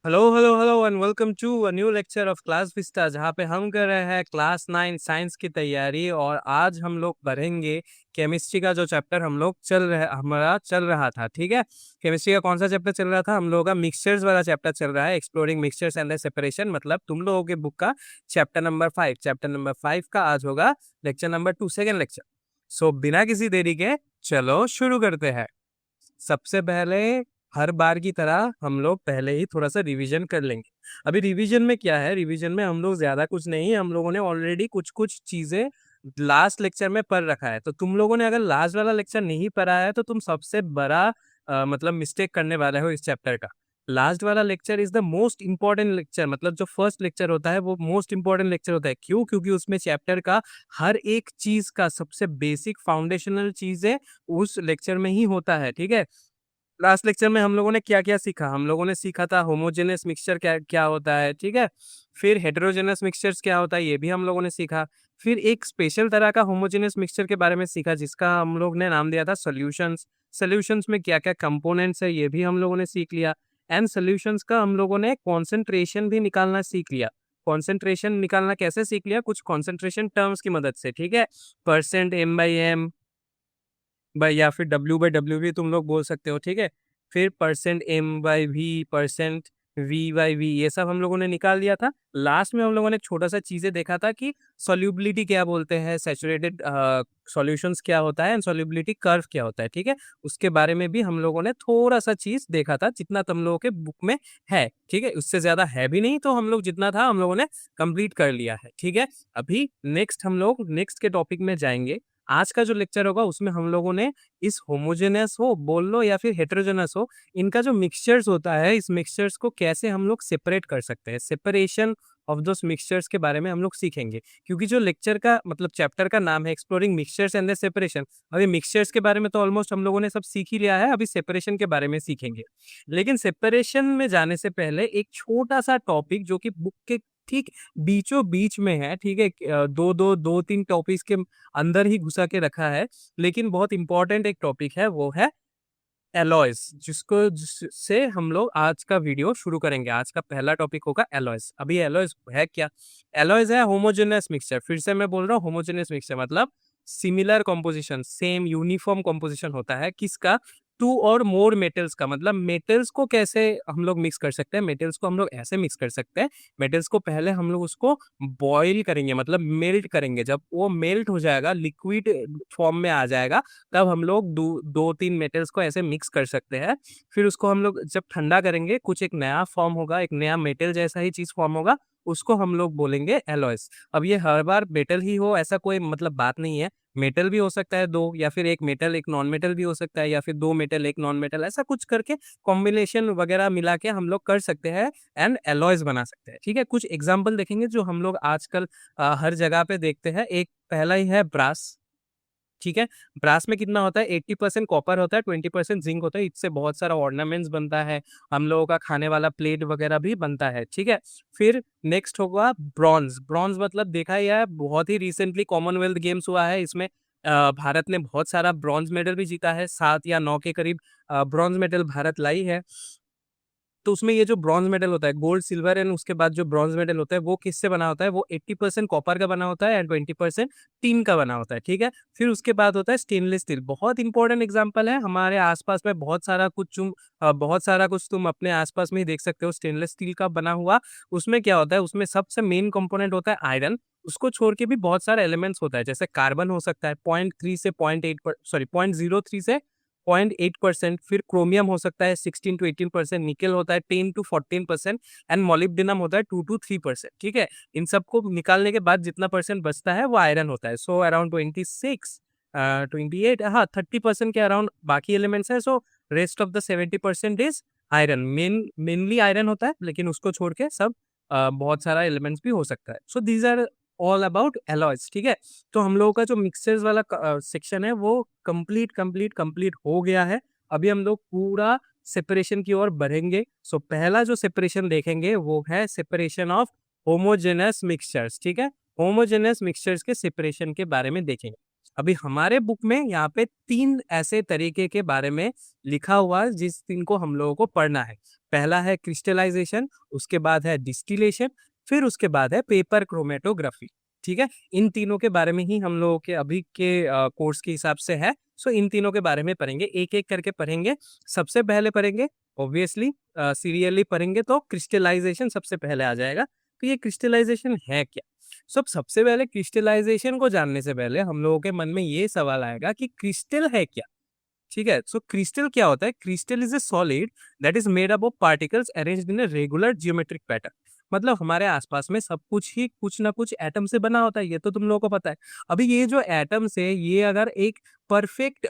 Hello hello hello and welcome to a new lecture of Class Vista, जहाँ पे हम कर रहे हैं क्लास 9 साइंस की तैयारी। और आज हम लोग पढ़ेंगे केमिस्ट्री का जो चैप्टर हमारा चल रहा था। ठीक है, केमिस्ट्री का कौन सा चैप्टर चल रहा था? हम लोगों का मिक्सचर्स वाला चैप्टर चल रहा है, exploring mixtures and the separation. मतलब तुम लोगों के बुक का चैप्टर नंबर 5 का आज होगा लेक्चर नंबर 2, सेकेंड लेक्चर। सो बिना किसी देरी के चलो शुरू करते हैं। सबसे पहले हर बार की तरह हम लोग पहले ही थोड़ा सा रिवीजन कर लेंगे। अभी रिवीजन में क्या है, रिवीजन में हम लोग ज्यादा कुछ नहीं, हम लोगों ने ऑलरेडी कुछ कुछ चीजें लास्ट लेक्चर में पढ़ रखा है। तो तुम लोगों ने अगर लास्ट वाला लेक्चर नहीं पढ़ा है तो तुम सबसे बड़ा मतलब मिस्टेक करने वाले हो इस चैप्टर का। लास्ट वाला lecture is the most important lecture, मतलब जो फर्स्ट लेक्चर होता है वो मोस्ट इंपॉर्टेंट लेक्चर होता है। क्यों? क्योंकि उसमें चैप्टर का हर एक चीज का सबसे बेसिक फाउंडेशनल चीजें उस लेक्चर में ही होता है। ठीक है, लास्ट लेक्चर में हम लोगों ने क्या क्या सीखा? हम लोगों ने सीखा था होमोजेनस मिक्सचर क्या क्या होता है। ठीक है, फिर हेटेरोजेनस मिक्सचर्स क्या होता है ये भी हम लोगों ने सीखा। फिर एक स्पेशल तरह का होमोजेनस मिक्सचर के बारे में सीखा जिसका हम लोग ने नाम दिया था सॉल्यूशंस। सॉल्यूशंस में क्या क्या कंपोनेंट्स है ये भी हम लोगों ने सीख लिया। एंड सॉल्यूशंस का हम लोगों ने कॉन्सेंट्रेशन भी निकालना सीख लिया। कॉन्सेंट्रेशन निकालना कैसे सीख लिया? कुछ कॉन्सेंट्रेशन टर्म्स की मदद से। ठीक है, परसेंट M/M बाई, या फिर W/W भी तुम लोग बोल सकते हो। ठीक है, फिर परसेंट M/V, परसेंट V/V, ये सब हम लोगों ने निकाल दिया था। लास्ट में हम लोगों ने छोटा सा चीजें देखा था कि सॉल्युबिलिटी क्या बोलते हैं, सैचुरेटेड सॉल्यूशंस क्या होता है एंड सॉल्युबिलिटी कर्व क्या होता है। ठीक है, उसके बारे में भी हम लोगों ने थोड़ा सा चीज देखा था, जितना तुम लोगों के बुक में है। ठीक है, उससे ज्यादा है भी नहीं, तो हम लोग जितना था हम लोगों ने कंप्लीट कर लिया है। ठीक है, अभी नेक्स्ट हम लोग नेक्स्ट के टॉपिक में जाएंगे। आज का जो लेक्चर होगा उसमें हम लोगों ने इस होमोजेनस हो बोल लो या फिर हेटेरोजेनस हो, इनका जो मिक्सचर्स होता है, इस मिक्सचर्स को कैसे हम लोग सेपरेट कर सकते हैं, सेपरेशन ऑफ दोस मिक्सचर्स के बारे में हम लोग सीखेंगे। क्योंकि जो लेक्चर का मतलब चैप्टर का नाम है exploring mixtures and the separation. अभी मिक्सचर्स के बारे में तो ऑलमोस्ट हम लोगों ने सब सीख ही लिया है, अभी सेपरेशन के बारे में सीखेंगे। लेकिन सेपरेशन में जाने से पहले एक छोटा सा टॉपिक जो कि बुक के ठीक बीचों बीच में है। ठीक है, दो तीन टॉपिक्स के अंदर ही घुसा के रखा है, लेकिन बहुत इंपॉर्टेंट एक टॉपिक है, वो है एलॉयज, जिससे हम लोग आज का वीडियो शुरू करेंगे। आज का पहला टॉपिक होगा एलॉयज। अभी एलॉयज है क्या? एलॉयज है होमोजेनस मिक्सचर। फिर से मैं बोल रहा हूँ, होमोजेनस मिक्सचर मतलब similar composition, same uniform composition होता है। किसका? टू और मोर मेटल्स का। मतलब मेटल्स को कैसे हम लोग मिक्स कर सकते हैं? मेटल्स को हम लोग ऐसे मिक्स कर सकते हैं, मेटल्स को पहले हम लोग उसको बॉईल करेंगे, मतलब मेल्ट करेंगे। जब वो मेल्ट हो जाएगा, लिक्विड फॉर्म में आ जाएगा, तब हम लोग दो तीन मेटल्स को ऐसे मिक्स कर सकते हैं। फिर उसको हम लोग जब ठंडा करेंगे, कुछ एक नया फॉर्म होगा, एक नया मेटल जैसा ही चीज फॉर्म होगा, उसको हम लोग बोलेंगे एलॉयस। अब ये हर बार मेटल ही हो ऐसा कोई मतलब बात नहीं है। मेटल भी हो सकता है दो, या फिर एक मेटल एक नॉन मेटल भी हो सकता है, या फिर दो मेटल एक नॉन मेटल, ऐसा कुछ करके कॉम्बिनेशन वगैरह मिला के हम लोग कर सकते हैं एंड एलॉयज बना सकते हैं। ठीक है, कुछ एग्जाम्पल देखेंगे जो हम लोग आजकल हर जगह पे देखते हैं। एक पहला ही है ब्रास। ठीक है, ब्रास में कितना होता है? 80% कॉपर होता है, 20% जिंक होता है। इससे बहुत सारा ऑर्नामेंट्स बनता है, हम लोगों का खाने वाला प्लेट वगैरह भी बनता है। ठीक है, फिर नेक्स्ट होगा ब्रॉन्ज। ब्रॉन्ज मतलब देखा ही है, बहुत ही रिसेंटली कॉमनवेल्थ गेम्स हुआ है, इसमें भारत ने बहुत सारा ब्रॉन्ज मेडल भी जीता है, 7 या 9 के करीब ब्रॉन्ज मेडल भारत लाई है। तो उसमें ये जो ब्रॉन्ज मेडल होता है, गोल्ड सिल्वर एंड उसके बाद जो ब्रॉन्ज मेडल होता है वो किससे बना होता है? वो 80% कॉपर का बना होता है एंड 20% टीन का बना होता है। ठीक है, फिर उसके बाद होता है स्टेनलेस स्टील। बहुत इंपॉर्टेंट एग्जांपल है, हमारे आसपास में बहुत सारा कुछ तुम अपने आसपास में ही देख सकते हो स्टेनलेस स्टील का बना हुआ। उसमें क्या होता है? उसमें सबसे मेन कंपोनेंट होता है आयरन। उसको छोड़ के भी बहुत सारे एलिमेंट्स होता है, जैसे कार्बन हो सकता है 0.3 से 0.8 पर, सॉरी 0.03 से 0.8%। फिर क्रोमियम हो सकता है 16 to 18%, निकेल होता है 10 to 14% एंड मोलिब्डेनम होता है 2 to 3%। ठीक है, इन सबको निकालने के बाद जितना परसेंट बचता है वो आयरन होता है। सो अराउंड 26 28, हाँ 30% के अराउंड बाकी एलिमेंट्स है। So rest of the 70% is iron. Mainly iron होता है, लेकिन उसको छोड़ के सब बहुत सारा एलिमेंट्स भी हो सकता है। So these are all about alloys. ठीक है, तो हम लोगों का जो मिक्सर्स वाला सेक्शन है वो कंप्लीट हो गया है। अभी हम लोग पूरा सेपरेशन की ओर बढ़ेंगे। सो पहला जो सेपरेशन देखेंगे वो है सेपरेशन ऑफ होमोजेनस मिक्सचर्स। ठीक है, होमोजेनस मिक्सचर्स के सेपरेशन के बारे में देखेंगे। अभी हमारे बुक में यहाँ पे 3 ऐसे तरीके के बारे में लिखा हुआ है जिस 3 को हम लोगों को पढ़ना है। पहला है क्रिस्टलाइजेशन, उसके बाद है डिस्टिलेशन, फिर उसके बाद है पेपर क्रोमेटोग्राफी। ठीक है, इन तीनों के बारे में ही हम लोगों के अभी के कोर्स के हिसाब से है। सो इन तीनों के बारे में पढ़ेंगे, एक एक करके पढ़ेंगे। सबसे पहले पढ़ेंगे ऑब्वियसली सीरियली पढ़ेंगे तो क्रिस्टलाइजेशन सबसे पहले आ जाएगा। तो ये क्रिस्टलाइजेशन है क्या? सबसे पहले क्रिस्टलाइजेशन को जानने से पहले हम लोगों के मन में ये सवाल आएगा कि क्रिस्टल है क्या। ठीक है, सो क्रिस्टल क्या होता है? Crystal is a solid that is made up of particles arranged in a regular geometric pattern. मतलब हमारे आसपास में सब कुछ ही कुछ ना कुछ एटम से बना होता है, ये तो तुम लोगों को पता है। अभी ये जो एटम्स है ये अगर एक परफेक्ट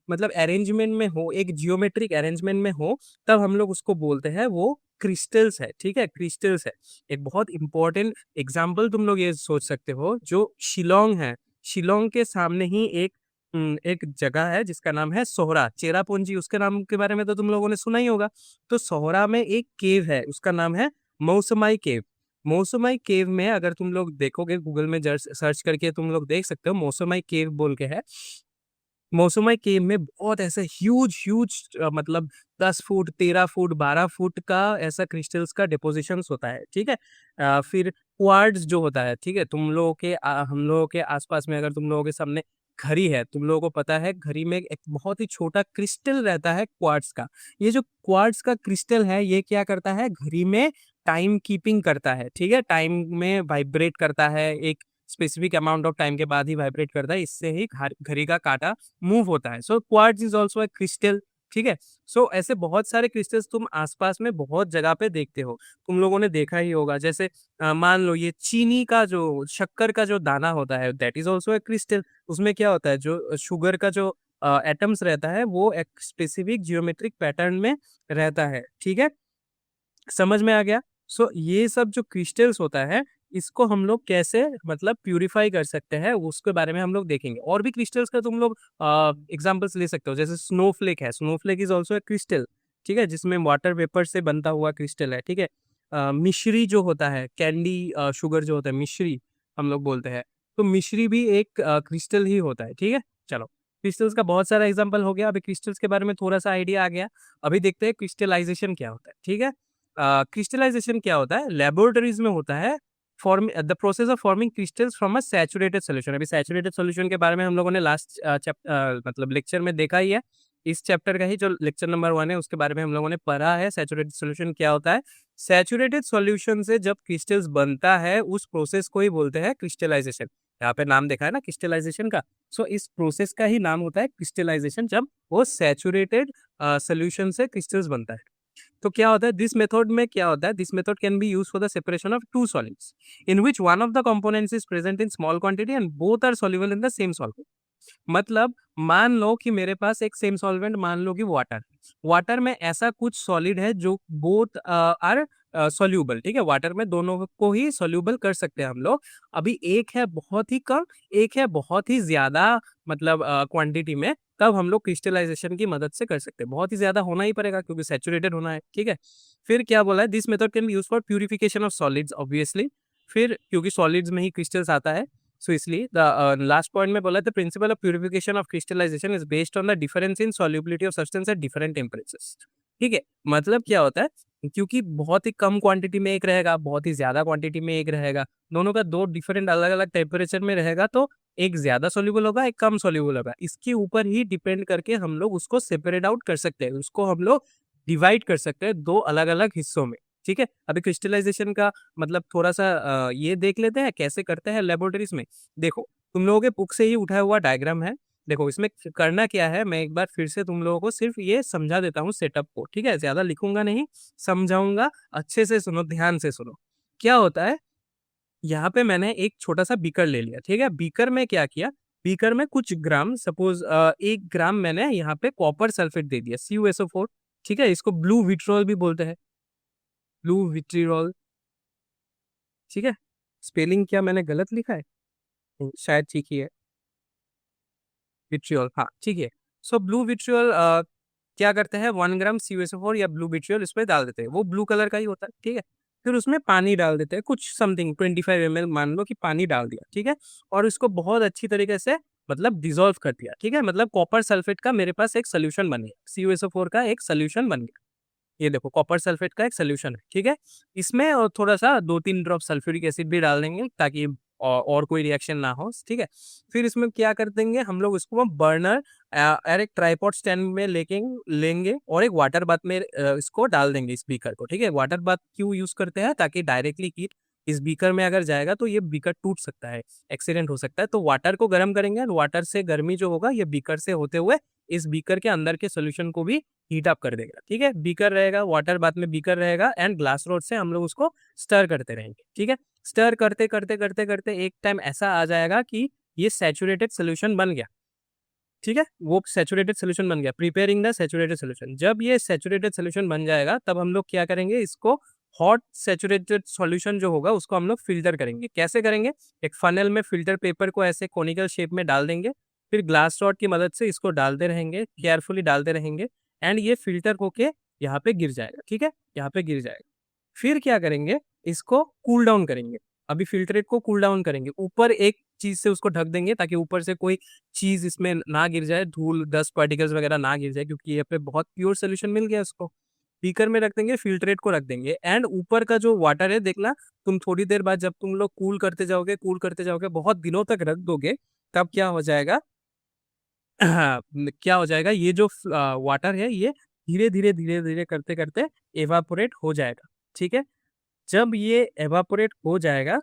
मतलब अरेंजमेंट में हो, एक जियोमेट्रिक अरेंजमेंट में हो, तब हम लोग उसको बोलते हैं वो क्रिस्टल्स है। ठीक है, क्रिस्टल्स है। एक बहुत इंपॉर्टेंट एग्जाम्पल तुम लोग ये सोच सकते हो, जो शिलोंग है, शिलोंग के सामने ही एक जगह है जिसका नाम है सोहरा, चेरापूंजी, उसके नाम के बारे में तो तुम लोगों ने सुना ही होगा। तो सोहरा में एक केव है, उसका नाम है मौसमाई केव। मौसमाई केव में अगर तुम लोग देखोगे गूगल में सर्च करके तुम लोग देख सकते हो, मौसमाई केव बोल के है। मौसमाई केव में बहुत ऐसे ह्यूज ह्यूज मतलब 10 फुट, 13 फुट, 12 फुट का ऐसा क्रिस्टल्स का डिपोजिशंस होता है। ठीक है, फिर क्वार्ट्ज जो होता है, ठीक है, तुम लोगों के हम लोगों के आसपास में अगर तुम लोगों के सामने घड़ी है, तुम लोगों को पता है घड़ी में एक बहुत ही छोटा क्रिस्टल रहता है क्वार्ट्ज का। ये जो क्वार्ट्ज का क्रिस्टल है ये क्या करता है? घड़ी में टाइम कीपिंग करता है। ठीक है, टाइम में वाइब्रेट करता है, एक स्पेसिफिक अमाउंट ऑफ टाइम के बाद ही वाइब्रेट करता है, इससे ही घड़ी का कांटा मूव होता है। So quartz is also a crystal. ठीक है, सो ऐसे बहुत सारे क्रिस्टल्स तुम आसपास में बहुत जगह पे देखते हो, तुम लोगों ने देखा ही होगा। जैसे मान लो ये चीनी का जो शक्कर का जो दाना होता है, that is also a crystal. उसमें क्या होता है, जो शुगर का जो एटम्स रहता है वो एक स्पेसिफिक जियोमेट्रिक पैटर्न में रहता है। ठीक है, समझ में आ गया? ये सब जो क्रिस्टल्स होता है इसको हम लोग कैसे मतलब प्यूरिफाई कर सकते हैं उसके बारे में हम लोग देखेंगे। और भी क्रिस्टल्स का तुम लोग एग्जांपल्स ले सकते हो, जैसे स्नोफ्लेक है, Snowflake is also a crystal. ठीक है, जिसमें वाटर वेपर से बनता हुआ क्रिस्टल है। ठीक है, मिश्री जो होता है, कैंडी शुगर जो होता है, मिश्री हम लोग बोलते हैं, तो मिश्री भी एक क्रिस्टल ही होता है। ठीक है, चलो क्रिस्टल्स का बहुत सारा एग्जाम्पल हो गया, अभी क्रिस्टल्स के बारे में थोड़ा सा आइडिया आ गया। अभी देखते हैं क्रिस्टलाइजेशन क्या होता है। ठीक है, क्रिस्टलाइजेशन क्या होता है? लेबोरेटरीज में होता है form the process of forming crystals from a saturated solution. अभी सैचुरेटेड सॉल्यूशन के बारे में हम लोगों ने लास्ट मतलब लेक्चर में देखा ही है। इस चैप्टर का ही जो लेक्चर नंबर 1 है उसके बारे में हम लोगों ने पढ़ा है सैचुरेटेड सॉल्यूशन क्या होता है। सैचुरेटेड सॉल्यूशन से जब क्रिस्टल्स बनता है उस प्रोसेस को ही बोलते हैं क्रिस्टलाइजेशन। यहाँ पे नाम देखा है ना क्रिस्टलाइजेशन का। इस प्रोसेस का ही नाम होता है क्रिस्टलाइजेशन, जब वो सैचुरेटेड सॉल्यूशन से क्रिस्टल्स बनता है। तो क्या होता है दिस मेथड में, क्या होता है this method can be use for the separation of two solids in which one of the components is present in small quantity and both are soluble in the same solvent. मतलब मान लो कि मेरे पास एक same solvent, मान लो कि water, water में ऐसा कुछ सॉलिड है जो बोथ आर सॉल्यूबल। ठीक है, वाटर में दोनों को ही सॉल्यूबल कर सकते हैं हम लोग। अभी एक है बहुत ही कम, एक है बहुत ही ज्यादा मतलब क्वांटिटी में, तब हम लोग क्रिस्टलाइजेशन की मदद से कर सकते हैं। बहुत ही ज्यादा होना ही पड़ेगा क्योंकि सैचुरेटेड होना है। ठीक है, फिर क्या बोला है, this method can be use for purification of solids obviously. फिर क्योंकि सॉलिड्स में ही क्रिस्टल्स आता है, इसलिए द लास्ट पॉइंट में बोला the principle of purification of crystallization is based on the difference in solubility of substance at different temperatures. ठीक है, मतलब क्या होता है, क्योंकि बहुत ही कम क्वांटिटी में एक रहेगा, बहुत ही ज्यादा क्वांटिटी में एक रहेगा, दोनों का दो डिफरेंट अलग अलग टेम्परेचर में रहेगा, तो एक ज्यादा सोल्यूबल होगा, एक कम सोल्यूबल होगा। इसके ऊपर ही डिपेंड करके हम लोग उसको सेपरेट आउट कर सकते हैं, उसको हम लोग डिवाइड कर सकते हैं दो अलग अलग हिस्सों में। ठीक है, अभी क्रिस्टलाइजेशन का मतलब थोड़ा सा ये देख लेते हैं कैसे करते हैं लेबोरेटरीज में। देखो तुम लोगों के बुक से ही उठाया हुआ डायग्राम है। देखो इसमें करना क्या है, मैं एक बार फिर से तुम लोगों को सिर्फ ये समझा देता हूँ सेटअप को। ठीक है, ज्यादा लिखूंगा नहीं, समझाऊंगा, अच्छे से सुनो, ध्यान से सुनो। क्या होता है, यहाँ पे मैंने एक छोटा सा बीकर ले लिया। ठीक है, बीकर में क्या किया, बीकर में कुछ ग्राम, सपोज 1 ग्राम मैंने यहाँ पे कॉपर सल्फेट दे दिया, CuSO4। ठीक है, इसको ब्लू विट्रोल भी बोलते हैं, ब्लू विट्रियोल। ठीक है, स्पेलिंग क्या मैंने गलत लिखा है? शायद ठीक ही है, विट्रियोल, हाँ ठीक है। ब्लू विट्रियोल क्या करते हैं, 1 ग्राम CuSO4 या ब्लू विट्रियोल इसमें डाल देते हैं, वो ब्लू कलर का ही होता है। ठीक है, फिर उसमें पानी डाल देते हैं, कुछ समथिंग 25 ml मान लो कि पानी डाल दिया। ठीक है, और इसको बहुत अच्छी तरीके से मतलब डिसॉल्व कर दिया, ठीक है, मतलब कॉपर सल्फेट का मेरे पास एक सोल्यूशन बन गया, CuSO4 का एक सोल्यूशन बन गया। ये देखो कॉपर सल्फेट का एक सोल्यूशन है, ठीक है। इसमें और थोड़ा सा 2-3 ड्रॉप सल्फ्यूरिक एसिड भी डाल देंगे ताकि और कोई रिएक्शन ना हो, ठीक है। फिर इसमें क्या कर देंगे हम लोग, इसको बर्नर और एक ट्राइपॉड स्टैंड में लेके लेंगे और एक वाटर बाथ में इसको डाल देंगे इस बीकर को, ठीक है। वाटर बाथ क्यों यूज करते हैं, ताकि डायरेक्टली हीट इस बीकर में अगर जाएगा तो ये बीकर टूट सकता है, एक्सीडेंट हो सकता है। तो वाटर को गर्म करेंगे और वाटर से गर्मी जो होगा ये बीकर से होते हुए इस बीकर के अंदर के सोल्यूशन को भी हीट अप कर देगा, ठीक है। बीकर रहेगा, वाटर बाथ में बीकर रहेगा एंड ग्लास रोड से हम लोग उसको स्टर करते रहेंगे, ठीक है। स्टर करते करते करते करते एक टाइम ऐसा आ जाएगा कि ये सैचुरेटेड सोल्यूशन बन गया, ठीक है। वो सैचुरेटेड सोल्यूशन बन गया, प्रिपेयरिंग द सैचुरेटेड सोल्यूशन। जब ये सैचुरेटेड सोल्यूशन बन जाएगा तब हम लोग क्या करेंगे, इसको हॉट सैचुरेटेड सॉल्यूशन जो होगा उसको हम लोग फिल्टर करेंगे। कैसे करेंगे, एक फनल में फिल्टर पेपर को ऐसे कोनिकल शेप में डाल देंगे, फिर ग्लास रॉड की मदद से इसको डालते रहेंगे, केयरफुली डालते रहेंगे एंड ये फिल्टर होके यहाँ पे गिर जाएगा, ठीक है, यहाँ पे गिर जाएगा। फिर क्या करेंगे, इसको कूल डाउन करेंगे। अभी फिल्ट्रेट को कूल डाउन करेंगे, ऊपर एक चीज से उसको ढक देंगे ताकि ऊपर से कोई चीज इसमें ना गिर जाए, धूल डस्ट पार्टिकल्स वगैरह ना गिर जाए, क्योंकि ये पे बहुत प्योर सोल्यूशन मिल गया इसको। बीकर में रख देंगे, फिल्ट्रेट को रख देंगे एंड ऊपर का जो वाटर है देखना, तुम थोड़ी देर बाद जब तुम लोग कूल करते जाओगे बहुत दिनों तक रख दोगे, तब क्या हो जाएगा क्या हो जाएगा, ये जो वाटर है ये धीरे धीरे करते करते एवापोरेट हो जाएगा, ठीक है। जब ये एवापोरेट हो जाएगा,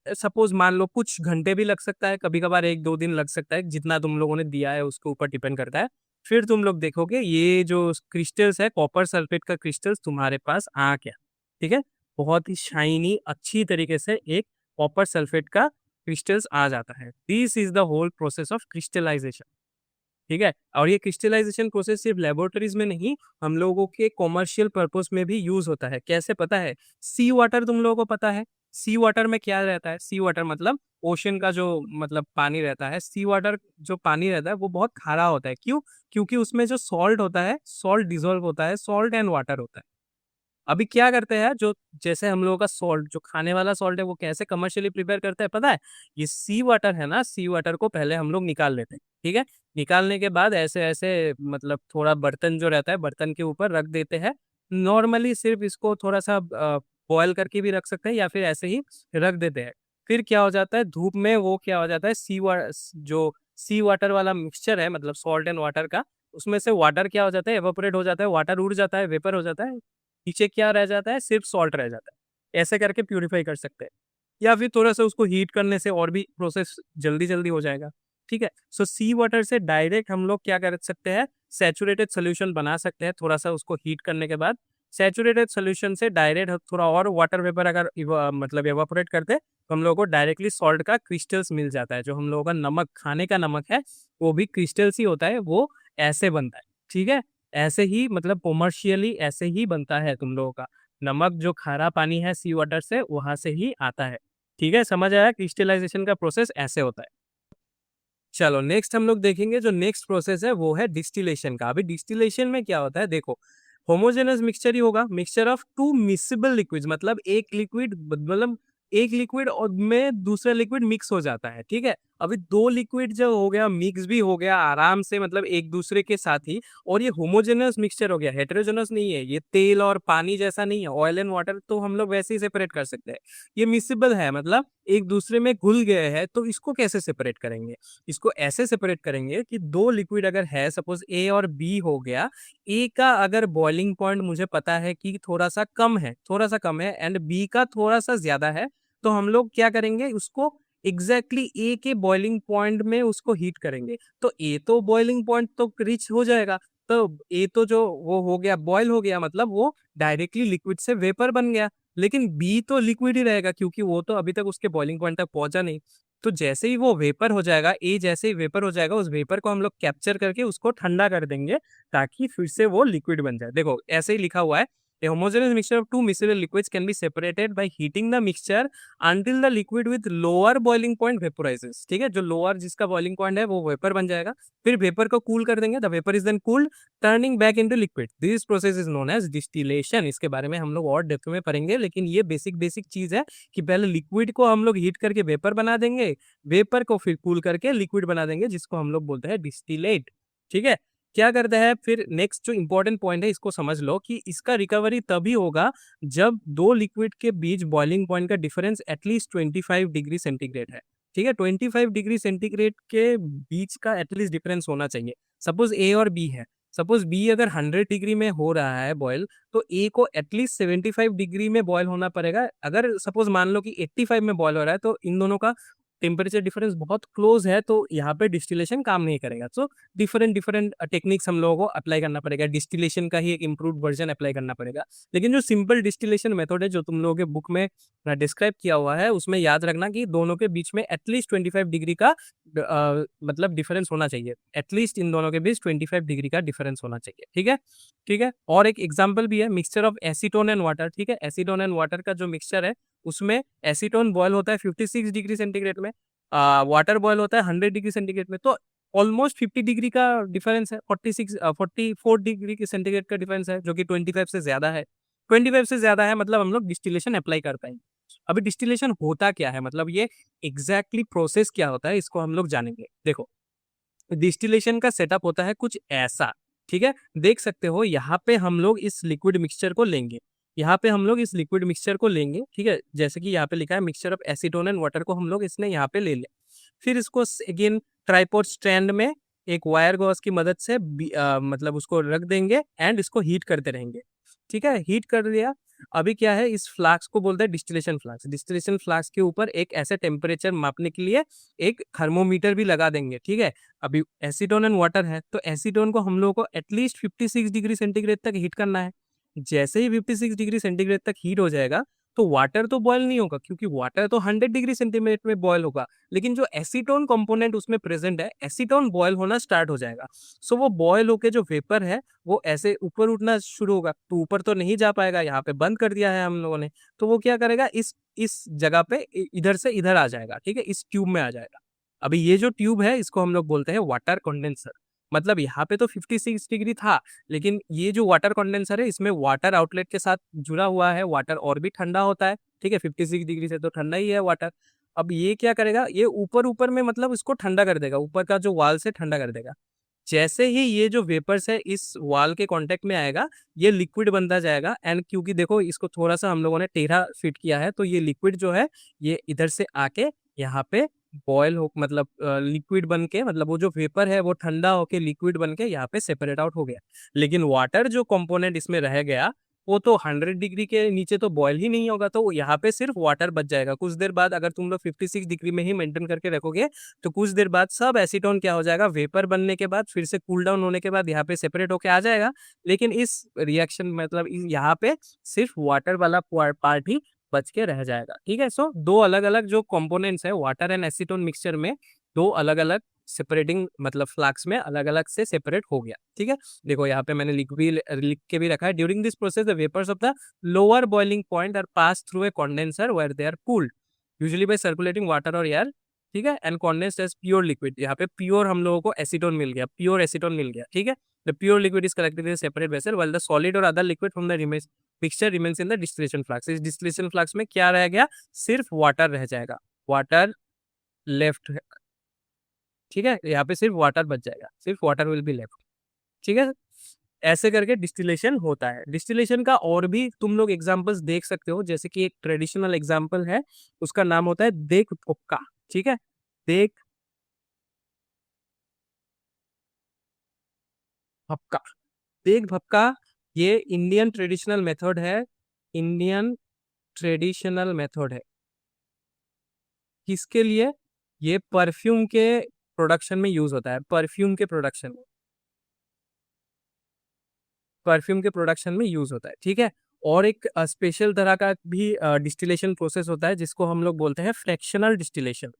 सपोज मान लो कुछ घंटे भी लग सकता है, कभी कभार 1-2 दिन लग सकता है, जितना तुम लोगों ने दिया है उसके ऊपर डिपेंड करता है। फिर तुम लोग देखोगे ये जो क्रिस्टल्स है, कॉपर सल्फेट का क्रिस्टल्स तुम्हारे पास आ गया, ठीक है। बहुत ही शाइनी अच्छी तरीके से एक कॉपर सल्फेट का क्रिस्टल्स आ जाता है। This is the whole process of crystallization, ठीक है। और ये क्रिस्टलाइजेशन प्रोसेस सिर्फ लेबोरेटरीज में नहीं, हम लोगों के कॉमर्शियल पर्पस में भी यूज होता है। कैसे पता है, सी वाटर तुम लोगों को पता है, सी वाटर में क्या रहता है, सी वाटर मतलब ओशन का जो मतलब पानी रहता है। सी वाटर जो पानी रहता है वो बहुत खारा होता है, क्यों, क्योंकि उसमें जो सॉल्ट होता है, सॉल्ट डिजोल्व होता है, सॉल्ट एंड वाटर होता है। अभी क्या करते हैं, जो जैसे हम लोगों का सॉल्ट जो खाने वाला सॉल्ट है वो कैसे कमर्शियली प्रिपेयर करते हैं पता है, ये सी वाटर है ना, सी वाटर को पहले हम लोग निकाल लेते हैं, ठीक है। निकालने के बाद ऐसे ऐसे मतलब थोड़ा बर्तन जो रहता है, बर्तन के ऊपर रख देते हैं। नॉर्मली सिर्फ इसको थोड़ा सा बॉयल करके भी रख सकते हैं या फिर ऐसे ही रख देते हैं। फिर क्या हो जाता है, धूप में वो क्या हो जाता है, जो सी वाटर वाला मिक्सचर है, मतलब सॉल्ट एंड वाटर का, उसमें से वाटर क्या हो जाता है, एवोपरेट हो जाता है, वाटर उड़ जाता है, वेपर हो जाता है, नीचे क्या रह जाता है, सिर्फ सॉल्ट रह जाता है। ऐसे करके प्यूरिफाई कर सकते हैं, या फिर थोड़ा सा उसको हीट करने से और भी प्रोसेस जल्दी जल्दी हो जाएगा, ठीक है। सो सी वाटर से डायरेक्ट हम लोग क्या कर सकते हैं, सैचुरेटेड सोल्यूशन बना सकते हैं। थोड़ा सा उसको हीट करने के बाद सैचुरेटेड सोल्यूशन से डायरेक्ट थोड़ा और वाटर वेपर अगर मतलब एवापोरेट करते तो हम लोगों को डायरेक्टली सॉल्ट का क्रिस्टल्स मिल जाता है। जो हम लोगों का नमक, खाने का नमक है, वो भी क्रिस्टल्स ही होता है, वो ऐसे बनता है, ठीक है। ऐसे ही मतलब कॉमर्शियली ऐसे ही बनता है तुम लोगों का नमक, जो खारा पानी है सी वाटर से वहां से ही आता है, ठीक है। समझ आया, क्रिस्टलाइजेशन का प्रोसेस ऐसे होता है। चलो नेक्स्ट हम लोग देखेंगे, जो नेक्स्ट प्रोसेस है वो है डिस्टिलेशन का। अभी डिस्टिलेशन में क्या होता है देखो, होमोजेनस मिक्सचर ही होगा, मिक्सचर ऑफ टू मिक्सिबल लिक्विड्स, मतलब एक लिक्विड मतलब एक लिक्विड और में दूसरा लिक्विड मिक्स हो जाता है, ठीक है। अभी दो लिक्विड जो हो गया मिक्स भी हो गया आराम से, मतलब एक दूसरे के साथ ही, और ये होमोजेनस मिक्सचर हो गया, हेटेरोजेनस नहीं है, ये तेल और पानी जैसा नहीं है, ऑयल एंड वाटर तो हम लोग वैसे ही सेपरेट कर सकते हैं। ये मिक्सिबल है, मतलब एक दूसरे में घुल गए हैं, तो इसको कैसे सेपरेट करेंगे, इसको ऐसे सेपरेट करेंगे कि दो लिक्विड अगर है, सपोज ए और बी हो गया, ए का अगर बॉइलिंग पॉइंट मुझे पता है कि थोड़ा सा कम है, थोड़ा सा कम है, एंड बी का थोड़ा सा ज्यादा है, तो हम लोग क्या करेंगे, उसको एग्जैक्टली ए के बॉइलिंग पॉइंट में उसको हीट करेंगे। तो ए तो बॉइलिंग पॉइंट तो रीच हो जाएगा, तो ए तो जो वो हो गया बॉयल हो गया, मतलब वो डायरेक्टली लिक्विड से वेपर बन गया। लेकिन बी तो लिक्विड ही रहेगा, क्योंकि वो तो अभी तक उसके बॉइलिंग पॉइंट तक पहुंचा नहीं। तो जैसे ही वो वेपर हो जाएगा, ए जैसे ही वेपर हो जाएगा, उस वेपर को हम लोग कैप्चर करके उसको ठंडा कर देंगे ताकि फिर से वो लिक्विड बन जाए। देखो ऐसे ही लिखा हुआ है, A homogeneous mixture of two miscellaneous liquids can be separated by heating the mixture until the liquid with lower boiling point vaporizes. ठीक है, जो लोअर जिसका बॉइलिंग पॉइंट है वो वेपर बन जाएगा, फिर वेपर को कूल कर देंगे, the vapour is then cooled turning back into liquid, this process is known as distillation. इसके बारे में हम लोग और डेप्थ में पढ़ेंगे, लेकिन ये बेसिक चीज है कि पहले लिक्विड को हम लोग हीट करके वेपर बना देंगे, वेपर को फिर कूल करके लिक्विड बना देंगे, जिसको हम लोग बोलते हैं डिस्टिलेट। ठीक है, क्या करता है फिर नेक्स्ट जो इंपॉर्टेंट पॉइंट है इसको समझ लो कि इसका रिकवरी तभी होगा जब दो लिक्विड के बीच बॉइलिंग पॉइंट का डिफरेंस एटलीस्ट 25 डिग्री सेंटीग्रेड है। ठीक है, 25 डिग्री सेंटीग्रेड के बीच का एटलीस्ट डिफरेंस होना चाहिए। सपोज ए और बी है, सपोज बी अगर 100 डिग्री में हो रहा है बॉयल, तो ए को एटलीस्ट 75 डिग्री में बॉयल होना पड़ेगा। अगर सपोज मान लो कि 85 में बॉयल हो रहा है, तो इन दोनों का टेम्परेचर डिफरेंस बहुत क्लोज है, तो यहाँ पे डिस्टिलेशन काम नहीं करेगा। सो डिफरेंट डिफरेंट टेक्निक्स हम लोगों को अप्लाई करना पड़ेगा, डिस्टिलेशन का ही एक इम्प्रूव वर्जन अप्लाई करना पड़ेगा। लेकिन जो सिंपल डिस्टिलेशन मेथड है जो तुम लोगों के बुक में डिस्क्राइब किया हुआ है, उसमें याद रखना कि दोनों के बीच में एटलीस्ट 25 डिग्री का मतलब डिफरेंस होना चाहिए। एटलीस्ट इन दोनों के बीच 25 डिग्री का डिफरेंस होना चाहिए। ठीक है, ठीक है। और एक एग्जाम्पल भी है, mixture of acetone and water. ठीक है, एसीटोन एंड वाटर का जो मिक्सचर है उसमें एसीटोन बॉयल होता है 56 डिग्री सेंटीग्रेड में, वाटर बॉयल होता है 100 डिग्री सेंटीग्रेड में, तो ऑलमोस्ट 50 डिग्री का डिफरेंस है, 44 डिग्री के सेंटीग्रेड का डिफरेंस है, जो कि 25 से ज्यादा है। 25 से ज्यादा है मतलब हम लोग डिस्टिलेशन अप्लाई कर पाएंगे। अभी डिस्टिलेशन होता क्या है, मतलब ये एग्जैक्टली प्रोसेस क्या होता है, इसको हम लोग जानेंगे। देखो, डिस्टिलेशन का सेटअप होता है कुछ ऐसा। ठीक है, देख सकते हो यहाँ पे हम लोग इस लिक्विड मिक्सचर को लेंगे, यहाँ पे हम लोग इस लिक्विड मिक्सचर को लेंगे। ठीक है, जैसे कि यहाँ पे लिखा है mixture of acetone and water को हम लोग इसने यहाँ पे ले लिया। फिर इसको अगेन ट्राइपॉड स्टैंड में एक वायर गॉस की मदद से मतलब उसको रख देंगे एंड इसको हीट करते रहेंगे। ठीक है, हीट कर लिया। अभी क्या है, इस फ्लास्क को बोलते हैं डिस्टिलेशन फ्लास्क। डिस्टिलेशन फ्लास्क के ऊपर एक ऐसे टेम्परेचर मापने के लिए एक थर्मोमीटर भी लगा देंगे। ठीक है, अभी एसीटोन एंड वाटर है, तो एसीटोन को हम लोगों को एटलीस्ट 56 डिग्री सेंटीग्रेड तक हीट करना है। जैसे ही 56 डिग्री सेंटीग्रेड तक हीट हो जाएगा, तो वाटर तो बॉयल नहीं होगा, क्योंकि वाटर तो 100 डिग्री सेंटीग्रेड में बॉयल होगा, लेकिन जो एसीटोन कंपोनेंट उसमें प्रेजेंट है, एसीटोन बॉयल होना स्टार्ट हो जाएगा। सो वो बॉयल होके जो वेपर है वो ऐसे ऊपर उठना शुरू होगा, तो ऊपर तो नहीं जा पाएगा, यहाँ पे बंद कर दिया है हम लोगों ने, तो वो क्या करेगा, इस जगह पे इधर से इधर आ जाएगा। ठीक है, इस ट्यूब में आ जाएगा। अभी ये जो ट्यूब है इसको हम लोग बोलते हैं वाटर कंडेंसर। मतलब यहाँ पे तो 56 डिग्री था, लेकिन ये जो वाटर कंडेंसर है इसमें वाटर आउटलेट के साथ जुड़ा हुआ है। वाटर और भी ठंडा होता है, ठीक है, 56 डिग्री से तो ठंडा ही है वाटर। अब ये क्या करेगा, ये ऊपर ऊपर में मतलब इसको ठंडा कर देगा, ऊपर का जो वाल से ठंडा कर देगा। जैसे ही ये जो वेपर्स है इस वाल के कांटेक्ट में आएगा, ये लिक्विड बनता जाएगा। एंड क्योंकि देखो इसको थोड़ा सा हम लोगों ने टेढ़ा फिट किया है, तो ये लिक्विड जो है ये इधर से आके यहाँ पे बॉयल हो, मतलब लिक्विड बन के, मतलब वो जो वेपर है वो ठंडा होके लिक्विड बन के यहाँ पे सेपरेट आउट हो गया। लेकिन वाटर जो कंपोनेंट इसमें रह गया, वो तो 100 डिग्री के नीचे तो बॉयल ही नहीं होगा, तो यहाँ पे सिर्फ वाटर बच जाएगा। कुछ देर बाद अगर तुम लोग 56 डिग्री में ही मेंटेन करके रखोगे, तो कुछ देर बाद सब एसीटोन क्या हो जाएगा, वेपर बनने के बाद फिर से कूल डाउन होने के बाद यहाँ पे सेपरेट होके आ जाएगा। लेकिन इस रिएक्शन मतलब यहाँ पे सिर्फ वाटर वाला पार्ट ही बच के रह जाएगा। ठीक है, सो दो अलग अलग जो कंपोनेंट्स है वाटर एंड एसीटोन मिक्सचर में, दो अलग अलग सेपरेटिंग मतलब फ्लास्क में अलग अलग से सेपरेट हो गया। ठीक है, देखो यहाँ पे मैंने लिख के भी रखा है, during this process the vapours of the lower boiling point are pass through a condenser where they are cooled usually by circulating water और एयर। ठीक है, and condensed as pure liquid. यहाँ पे प्योर हम लोगों को एसीटोन मिल गया, pure acetone मिल गया। ठीक है, the pure liquid is collected in separate vessel while the solid और other liquid from the mixture remains in the distillation flask. इस डिस्टिलेशन फ्लास्क में क्या रह गया, सिर्फ वाटर रह जाएगा, वाटर लेफ्ट। ठीक है, यहाँ पे सिर्फ वाटर बच जाएगा, सिर्फ वाटर विल बी लेफ्ट। ठीक है, ऐसे करके डिस्टिलेशन होता है। डिस्टिलेशन का और भी तुम लोग एग्जांपल्स देख सकते हो, जैसे कि एक ट्रेडिशनल एग्जांपल है, उसका नाम होता है देग भक्का। ठीक है, देग भक्का, देग भक्का, ये इंडियन ट्रेडिशनल मेथड है। इंडियन ट्रेडिशनल मेथड है किसके लिए, ये परफ्यूम के प्रोडक्शन में यूज होता है, परफ्यूम के प्रोडक्शन में, परफ्यूम के प्रोडक्शन में यूज होता है। ठीक है, और एक स्पेशल तरह का भी डिस्टिलेशन प्रोसेस होता है जिसको हम लोग बोलते हैं फ्रैक्शनल डिस्टिलेशन।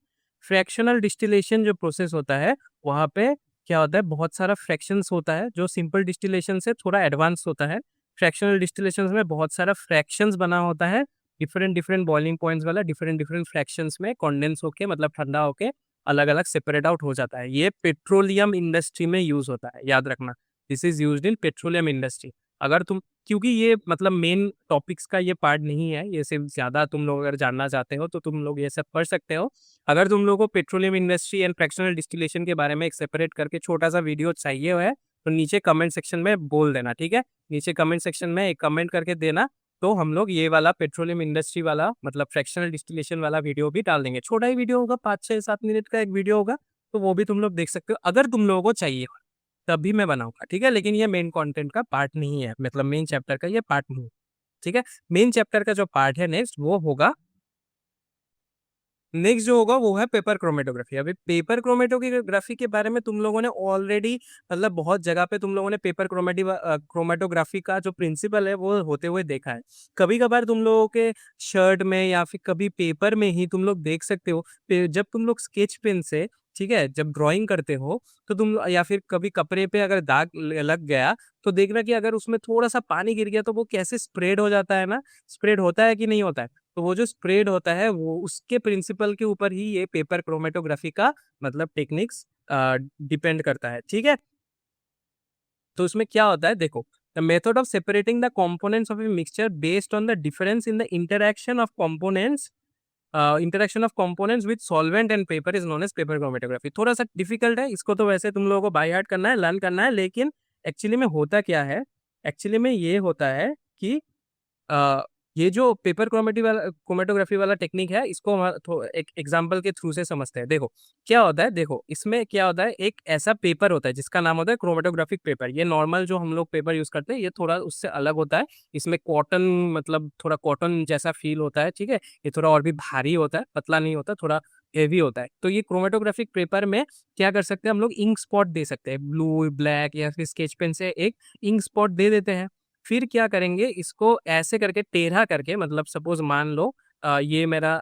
फ्रैक्शनल डिस्टिलेशन जो प्रोसेस होता है, वहाँ पे क्या होता है, बहुत सारा फ्रैक्शंस होता है जो सिंपल डिस्टिलेशन से थोड़ा एडवांस होता है। फ्रैक्शनल डिस्टिलेशन में बहुत सारा फ्रैक्शंस बना होता है, डिफरेंट डिफरेंट बॉइलिंग पॉइंट्स वाला, डिफरेंट डिफरेंट फ्रैक्शंस में कंडेंस होके मतलब ठंडा होके अलग अलग सेपरेट आउट हो जाता है। ये पेट्रोलियम इंडस्ट्री में यूज होता है, याद रखना, this is used in petroleum industry. अगर तुम, क्योंकि ये मतलब मेन टॉपिक्स का ये पार्ट नहीं है, ये सिर्फ ज्यादा तुम लोग अगर जानना चाहते हो तो तुम लोग ये सब पढ़ सकते हो। अगर तुम लोगों को petroleum industry and fractional distillation के बारे में एक सेपरेट करके छोटा सा वीडियो चाहिए है तो नीचे कमेंट सेक्शन में बोल देना, ठीक है। नीचे कमेंट सेक्शन में एक कमेंट करके देना, तो हम लोग ये वाला पेट्रोलियम इंडस्ट्री वाला मतलब फ्रैक्शनल डिस्टिलेशन वाला वीडियो भी डाल देंगे। छोटा ही वीडियो होगा, 5-6-7 मिनट का एक वीडियो होगा, तो वो भी तुम लोग देख सकते हो अगर तुम लोगों को चाहिए तभी मैं बनाऊंगा, ठीक है। लेकिन ये मेन कंटेंट का पार्ट नहीं है, मतलब मेन चैप्टर का ये पार्ट नहीं है, ठीक है। मेन चैप्टर का जो पार्ट है नेक्स्ट वो होगा, नेक्स्ट जो होगा वो है पेपर क्रोमेटोग्राफी। अभी पेपर क्रोमेटोग्राफी के बारे में तुम लोगों ने ऑलरेडी मतलब बहुत जगह पे तुम लोगों ने पेपर क्रोमेटोग्राफी का जो प्रिंसिपल है वो होते हुए देखा है। कभी कभार तुम लोगों के शर्ट में या फिर कभी पेपर में ही तुम लोग देख सकते हो, जब तुम लोग स्केच पेन से, ठीक है, जब ड्राइंग करते हो तो तुम, या फिर कभी कपड़े पे अगर दाग लग गया तो देखना कि अगर उसमें थोड़ा सा पानी गिर गया तो वो कैसे स्प्रेड हो जाता है ना, स्प्रेड होता है कि नहीं होता है। तो वो जो स्प्रेड होता है वो उसके प्रिंसिपल के ऊपर ही ये पेपर क्रोमेटोग्राफी का मतलब टेक्निक्स डिपेंड करता है, ठीक है। तो उसमें क्या होता है देखो, the method of separating the components of a mixture based on the difference in the interaction of components with solvent and paper is known as paper chromatography. थोड़ा सा डिफिकल्ट है, इसको तो वैसे तुम लोगों को बाय हार्ट करना है, लर्न करना है, लेकिन एक्चुअली में होता क्या है, एक्चुअली में ये होता है कि ये जो पेपर क्रोमेटोग्राफी वाला टेक्निक है इसको हम एक एग्जांपल के थ्रू से समझते हैं। देखो क्या होता है, देखो इसमें क्या होता है, एक ऐसा पेपर होता है जिसका नाम होता है क्रोमेटोग्राफिक पेपर। ये नॉर्मल जो हम लोग पेपर यूज करते हैं ये थोड़ा उससे अलग होता है, इसमें कॉटन मतलब थोड़ा कॉटन जैसा फील होता है, ठीक है। ये थोड़ा और भी भारी होता है, पतला नहीं होता, थोड़ा हेवी होता है। तो ये क्रोमेटोग्राफिक पेपर में क्या कर सकते हैं हम लोग, इंक स्पॉट दे सकते हैं, ब्लू ब्लैक या फिर स्केच पेन से एक इंक स्पॉट दे देते हैं। फिर क्या करेंगे, इसको ऐसे करके टेढ़ा करके, मतलब सपोज मान लो ये मेरा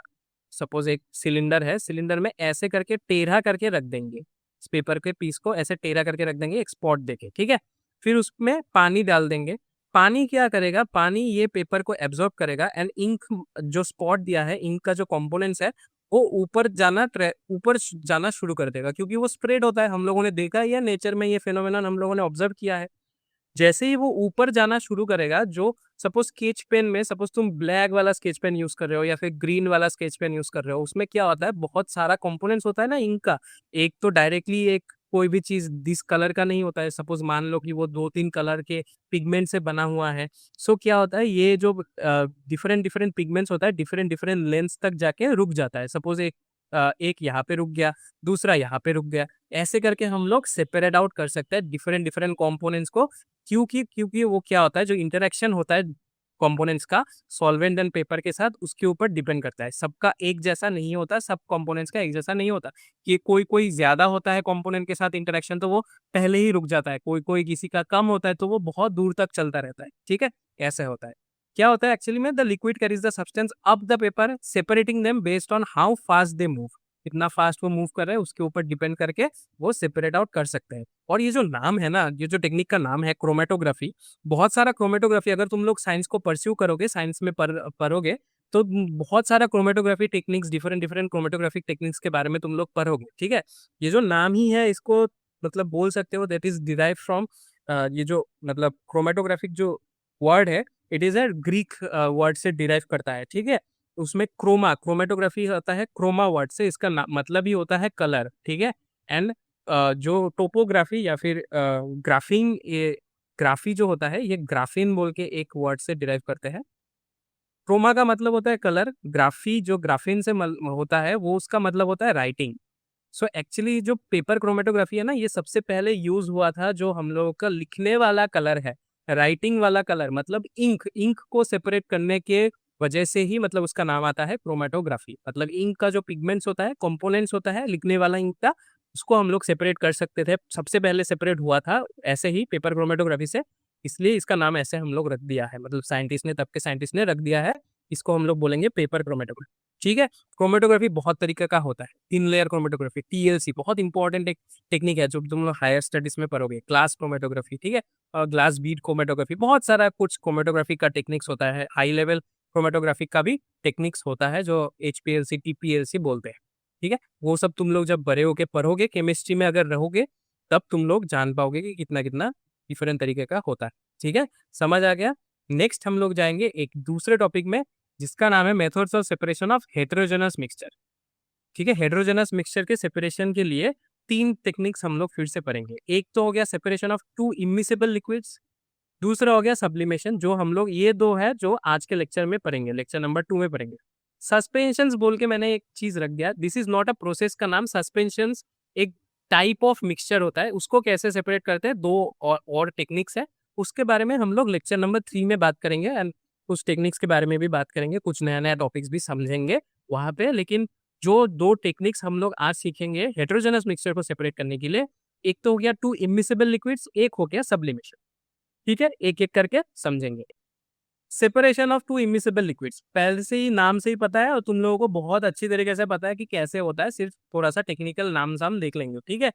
सपोज एक सिलेंडर है, सिलेंडर में ऐसे करके टेढ़ा करके रख देंगे, इस पेपर के पीस को ऐसे टेढ़ा करके रख देंगे एक स्पॉट देके, ठीक है। फिर उसमें पानी डाल देंगे, पानी क्या करेगा, पानी ये पेपर को एब्जॉर्ब करेगा एंड इंक जो स्पॉट दिया है, इंक का जो कंपोनेंट्स है वो ऊपर जाना शुरू कर देगा, क्योंकि वो स्प्रेड होता है, हम लोगों ने देखा है या नेचर में ये फेनोमेनन हम लोगों ने ऑब्जर्व किया है। जैसे ही वो ऊपर जाना शुरू करेगा, जो सपोज स्केच पेन में, सपोज तुम ब्लैक वाला स्केच पेन यूज कर रहे हो या फिर ग्रीन वाला स्केच पेन यूज कर रहे हो, उसमें क्या होता है, बहुत सारा कंपोनेंट्स होता है ना इंक का। एक तो डायरेक्टली एक कोई भी चीज दिस कलर का नहीं होता है, सपोज मान लो कि वो 2-3 कलर के पिगमेंट से बना हुआ है। सो क्या होता है, ये जो डिफरेंट डिफरेंट पिगमेंट्स होता है डिफरेंट डिफरेंट लेंथ तक जाके रुक जाता है। सपोज एक यहाँ पे रुक गया, दूसरा यहाँ पे रुक गया, ऐसे करके हम लोग सेपरेट आउट कर सकते हैं डिफरेंट डिफरेंट कंपोनेंट्स को। क्योंकि क्योंकि वो क्या होता है, जो इंटरेक्शन होता है कंपोनेंट्स का सॉल्वेंट एंड पेपर के साथ, उसके ऊपर डिपेंड करता है। सबका एक जैसा नहीं होता, सब कंपोनेंट्स का एक जैसा नहीं होता, कि कोई कोई ज्यादा होता है कंपोनेंट के साथ इंटरेक्शन तो वो पहले ही रुक जाता है, कोई कोई किसी का कम होता है तो वो बहुत दूर तक चलता रहता है, ठीक है। ऐसे होता है। क्या होता है एक्चुअली में, the liquid carries the substance up the paper separating them based on how fast they move. कितना फास्ट वो मूव कर रहे हैं उसके ऊपर डिपेंड करके वो सेपरेट आउट कर सकते हैं। और ये जो नाम है ना, ये जो टेक्निक का नाम है क्रोमेटोग्राफी, बहुत सारा क्रोमेटोग्राफी अगर तुम लोग साइंस को परस्यू करोगे, साइंस में पढ़ोगे तो बहुत सारा chromatography techniques, different different chromatographic techniques के बारे में तुम लोग पढ़ोगे, ठीक है। ये जो नाम ही है इसको मतलब बोल सकते हो दैट इज डिराइव फ्रॉम, ये जो मतलब क्रोमेटोग्राफिक जो वर्ड है, it is a Greek word से डिराइव करता है, ठीक है। उसमें क्रोमेटोग्राफी होता है क्रोमा वर्ड से, इसका मतलब ही होता है कलर, ठीक है। एंड जो टोपोग्राफी या फिर ग्राफिंग, ये ग्राफी जो होता है ये ग्राफिन बोल के एक वर्ड से डिराइव करते हैं। क्रोमा का मतलब होता है कलर, ग्राफी जो ग्राफिन से होता है वो उसका मतलब होता है राइटिंग। सो एक्चुअली जो पेपर क्रोमेटोग्राफी है ना, ये सबसे पहले यूज हुआ था जो हम लोगों का लिखने वाला कलर है, राइटिंग वाला कलर, मतलब इंक, इंक को सेपरेट करने के वजह से ही मतलब उसका नाम आता है क्रोमेटोग्राफी। मतलब इंक का जो पिगमेंट्स होता है, कंपोनेंट्स होता है लिखने वाला इंक का, उसको हम लोग सेपरेट कर सकते थे, सबसे पहले सेपरेट हुआ था ऐसे ही पेपर क्रोमेटोग्राफी से, इसलिए इसका नाम ऐसे हम लोग रख दिया है, मतलब साइंटिस्ट ने, तब के साइंटिस्ट ने रख दिया है, इसको हम लोग बोलेंगे पेपर क्रोमेटोग्राफी। ठीक है। क्रोमेटोग्राफी बहुत तरीके का होता है, 3 लेयर क्रोमेटोग्राफी, टीएलसी बहुत इंपॉर्टेंट एक टेक्निक है जो तुम लोग हायर स्टडीज में पढ़ोगे, ग्लास क्रोमेटोग्राफी, ठीक है, और ग्लास बीड क्रोमेटोग्राफी, बहुत सारा कुछ क्रोमेटोग्राफी का टेक्निक्स होता है, हाई लेवल क्रोमेटोग्राफी का भी टेक्निक्स होता है जो एचपीएलसी टीपीएलसी बोलते हैं, ठीक है। वो सब तुम लोग जब बड़े होके पढ़ोगे, केमिस्ट्री में अगर रहोगे, तब तुम लोग जान पाओगे कि कितना कितना डिफरेंट तरीके का होता है, ठीक है, समझ आ गया। नेक्स्ट हम लोग जाएंगे एक दूसरे टॉपिक में जिसका नाम है methods of separation of heterogeneous mixture, ठीक है। हेटेरोजेनस मिक्सचर के सेपरेशन के लिए 3 टेक्निक्स हम लोग फिर से पढ़ेंगे। एक तो हो गया सेपरेशन ऑफ 2 इमिसिबल लिक्विड्स, दूसरा हो गया सब्लिमेशन, जो हम लोग ये 2 है जो आज के लेक्चर में पढ़ेंगे, लेक्चर नंबर 2 में पढ़ेंगे। सस्पेंशंस बोल के मैंने एक चीज रख दिया, this is not a process का नाम, सस्पेंशंस एक टाइप ऑफ मिक्सचर होता है, उसको कैसे सेपरेट करते हैं, 2 और टेक्निक्स है, उसके बारे में हम लोग लेक्चर नंबर 3 में बात करेंगे, एंड कुछ टेक्निक्स के बारे में भी बात करेंगे, कुछ नया नया टॉपिक्स भी समझेंगे वहां पे। लेकिन जो 2 टेक्निक्स हम लोग आज सीखेंगे हेटेरोजेनस मिक्सचर को सेपरेट करने के लिए, एक तो हो गया 2 इमिसिबल लिक्विड्स, एक हो गया सब्लिमेशन, ठीक है, एक एक करके समझेंगे। सेपरेशन ऑफ 2 इमिसिबल लिक्विड्स, पहले से ही नाम से ही पता है और तुम लोगों को बहुत अच्छी तरीके से पता है कि कैसे होता है, सिर्फ थोड़ा सा टेक्निकल नाम से हम देख लेंगे, ठीक है।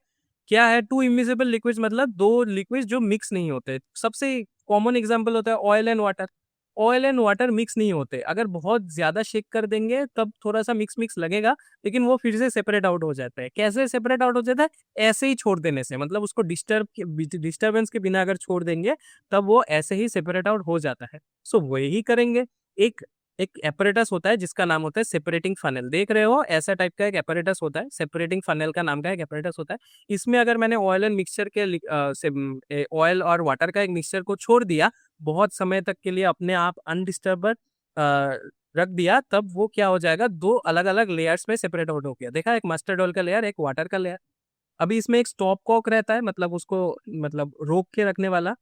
क्या है 2 इमिसिबल लिक्विड्स, मतलब 2 लिक्विड्स जो मिक्स नहीं होते। सबसे कॉमन एग्जांपल होता है oil and water, oil and water mix नहीं होते, अगर बहुत ज्यादा शेक कर देंगे तब थोड़ा सा मिक्स मिक्स लगेगा, लेकिन वो फिर से सेपरेट आउट हो जाता है। कैसे सेपरेट आउट हो जाता है, ऐसे ही छोड़ देने से, मतलब उसको डिस्टर्बेंस के बिना अगर छोड़ देंगे तब वो ऐसे ही सेपरेट आउट हो जाता है। सो वही करेंगे। एक एक एपरेटस होता है जिसका नाम होता है सेपरेटिंग फनल, देख रहे हो ऐसा टाइप का एक एपरेटस होता है, सेपरेटिंग फनल का नाम का एक एपरेटस होता है। इसमें अगर मैंने ऑयल एंड मिक्सचर के ऑयल और वाटर का एक मिक्सचर को छोड़ दिया बहुत समय तक के लिए, अपने आप अनडिस्टर्ब रख दिया, तब वो क्या हो जाएगा, 2 अलग अलग लेयर्स में सेपरेट आउट हो गया। देखा, एक मस्टर्ड ऑयल का लेयर, एक वाटर का लेयर। अभी इसमें एक स्टॉप कॉक रहता है, मतलब उसको मतलब रोक के रखने वाला।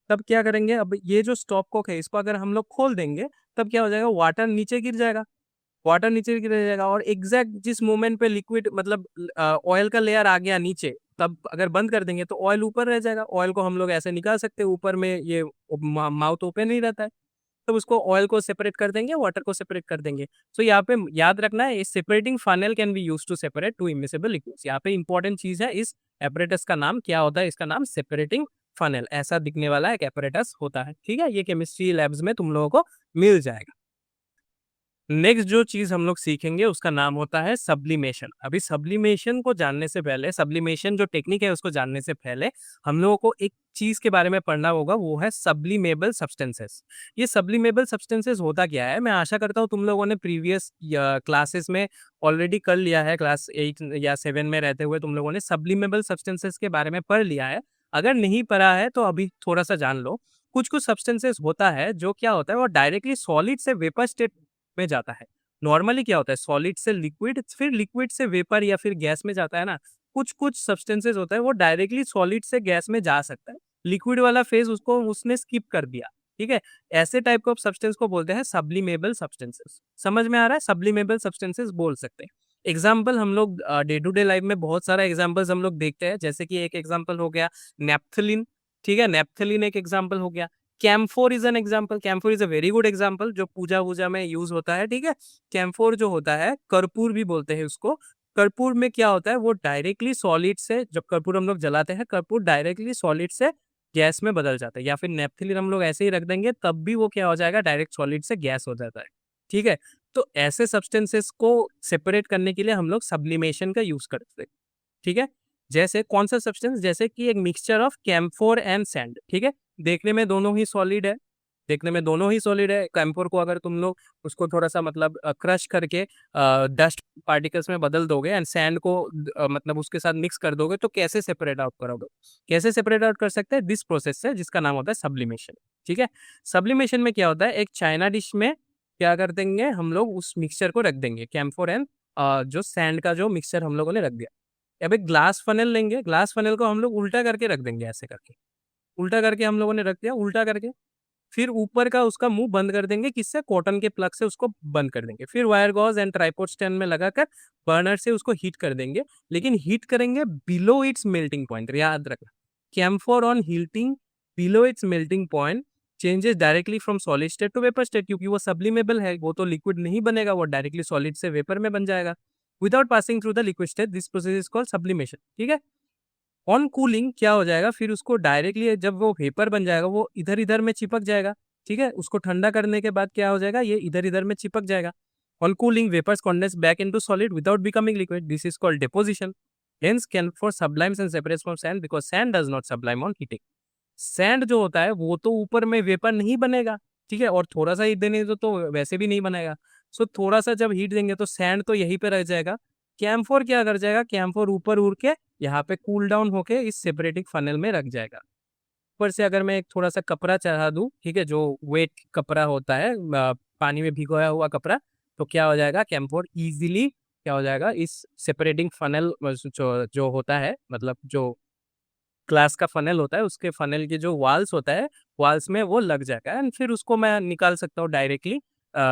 तब क्या करेंगे, अब ये जो स्टॉप कॉक है इसको अगर हम लोग खोल देंगे, तब क्या हो जाएगा, वाटर नीचे गिर जाएगा, वाटर नीचे गिर जाएगा, और एग्जैक्ट जिस मोमेंट पे लिक्विड मतलब ऑयल का लेयर आ गया नीचे, तब अगर बंद कर देंगे तो ऑयल ऊपर रह जाएगा। ऑयल को हम लोग ऐसे निकाल सकते हैं, ऊपर में ये माउथ ओपन ही रहता है, तब उसको ऑयल को सेपरेट कर देंगे, वाटर को सेपरेट कर देंगे। सो यहाँ पे याद रखना है, इस separating funnel can be use to separate 2 immiscible liquids. यहाँ पे इंपॉर्टेंट चीज है, इस एपरेटस का नाम क्या होता है, इसका नाम सेपरेटिंग फनल, ऐसा दिखने वाला एक एपरेटस होता है, ठीक है। ये केमिस्ट्री लैब्स में तुम लोगों को मिल जाएगा। नेक्स्ट जो चीज हम लोग सीखेंगे उसका नाम होता है सब्लिमेशन। अभी सब्लिमेशन को जानने से पहले, सब्लिमेशन जो टेक्निक है उसको जानने से पहले हम लोगों को एक चीज के बारे में पढ़ना होगा, वो है सब्लिमेबल सब्सटेंसेस। ये सब्लिमेबल सब्सटेंसेस होता क्या है, मैं आशा करता हूँ तुम लोगों ने प्रीवियस क्लासेस में ऑलरेडी कर लिया है, क्लास 8 या 7 में रहते हुए तुम लोगों ने सब्लिमेबल सब्सटेंसेस के बारे में पढ़ लिया है। अगर नहीं पढ़ा है तो अभी थोड़ा सा जान लो। कुछ कुछ सब्सटेंसेस होता है जो क्या होता है, वो डायरेक्टली सॉलिड से वेपर स्टेट में जाता है। नॉर्मली क्या होता है, सॉलिड से लिक्विड, फिर लिक्विड से वेपर या फिर गैस में जाता है ना। कुछ कुछ सब्सटेंसेस होता है वो डायरेक्टली सॉलिड से गैस में जा सकता है, लिक्विड वाला फेज उसको उसने स्किप कर दिया, ठीक है। ऐसे टाइप के सब्सटेंस को बोलते हैं सब्लिमेबल सब्सटेंसेस। समझ में आ रहा है, सब्लिमेबल सब्सटेंसेस बोल सकते हैं। एग्जाम्पल हम लोग डे टू डे लाइफ में बहुत सारा एग्जाम्पल्स हम लोग देखते हैं, जैसे कि एक एग्जाम्पल हो गया नेप्थलीन, ठीक है, नेप्थलीन एक एग्जाम्पल हो गया। Camphor is an example, camphor is a very good example जो पूजा वूजा में यूज होता है, ठीक है। कैम्फोर जो होता है, कर्पूर भी बोलते हैं उसको। कर्पूर में क्या होता है, वो डायरेक्टली सॉलिड से, जब कर्पूर हम लोग जलाते हैं, कर्पूर डायरेक्टली सॉलिड से गैस में बदल जाता है। या फिर नेप्थलीन हम लोग ऐसे ही रख देंगे तब भी वो क्या हो जाएगा, डायरेक्ट सॉलिड से गैस हो जाता है, ठीक है। तो ऐसे सब्सटेंसेस को सेपरेट करने के लिए हम लोग सब्लिमेशन का यूज करते हैं, ठीक है। जैसे कौन सा सब्सटेंस, जैसे कि एक mixture of camphor and sand, ठीक है। देखने में दोनों ही सॉलिड है, देखने में दोनों ही सॉलिड है। कैम्फोर को अगर तुम लोग उसको थोड़ा सा मतलब क्रश करके डस्ट पार्टिकल्स में बदल दोगे, एंड सैंड को मतलब उसके साथ मिक्स कर दोगे, तो कैसे सेपरेट आउट करोगे, कैसे सेपरेट आउट कर सकते हैं, दिस प्रोसेस से, जिसका नाम होता है सब्लिमेशन, ठीक है। सब्लिमेशन में क्या होता है, एक चाइना डिश में क्या कर देंगे हम लोग, उस मिक्सचर को रख देंगे, कैम्फोर एंड जो सैंड का जो मिक्सचर हम लोगों ने रख दिया। अब एक ग्लास फनल लेंगे, ग्लास फनल को हम लोग उल्टा करके रख देंगे, ऐसे करके उल्टा करके हम लोगों ने रख दिया, उल्टा करके। फिर ऊपर का उसका मुंह बंद कर देंगे, किससे, कॉटन के प्लग से उसको बंद कर देंगे। फिर wire gauze and tripod stand में लगाकर बर्नर से उसको हीट कर देंगे, लेकिन हीट करेंगे बिलो इट्स मेल्टिंग पॉइंट, याद रखना। Camphor on heating below its melting point changes directly from solid state to vapour state, क्योंकि वो सब्लिमेबल है, वो तो लिक्विड नहीं बनेगा, वो डायरेक्टली सॉलिड से वेपर में बन जाएगा without passing through the liquid state. This process is called sublimation. ठीक है। ऑन कूलिंग क्या हो जाएगा, फिर उसको डायरेक्टली जब वो वेपर बन जाएगा वो इधर इधर में चिपक जाएगा। ठीक है। उसको ठंडा करने के बाद क्या हो जाएगा, ये इधर इधर में चिपक जाएगा। On cooling vapours condense back into solid without becoming liquid, this is called deposition. Hence can for sublimes and separates from sand because sand does not sublime on heating. Sand जो होता है वो तो ऊपर में वेपर नहीं बनेगा। ठीक है। और थोड़ा सा हीट देने तो वैसे भी नहीं बनेगा। सो थोड़ा सा जब हीट देंगे तो सैंड तो यहीं पे रह जाएगा। कैम्फोर क्या कर जाएगा, कैम्फोर ऊपर उड़ के यहाँ पे कूल डाउन होके इस सेपरेटिंग फनल में रख जाएगा। ऊपर से अगर मैं एक थोड़ा सा कपड़ा चढ़ा दूं, ठीक है, जो वेट कपड़ा होता है, पानी में भिगोया हुआ कपड़ा, तो क्या हो जाएगा, कैम्फोर इजीली क्या हो जाएगा, इस सेपरेटिंग फनल जो होता है, मतलब जो ग्लास का फनल होता है, उसके फनल के जो वाल्स होता है, वाल्स में वो लग जाएगा। एंड फिर उसको मैं निकाल सकता हूँ डायरेक्टली,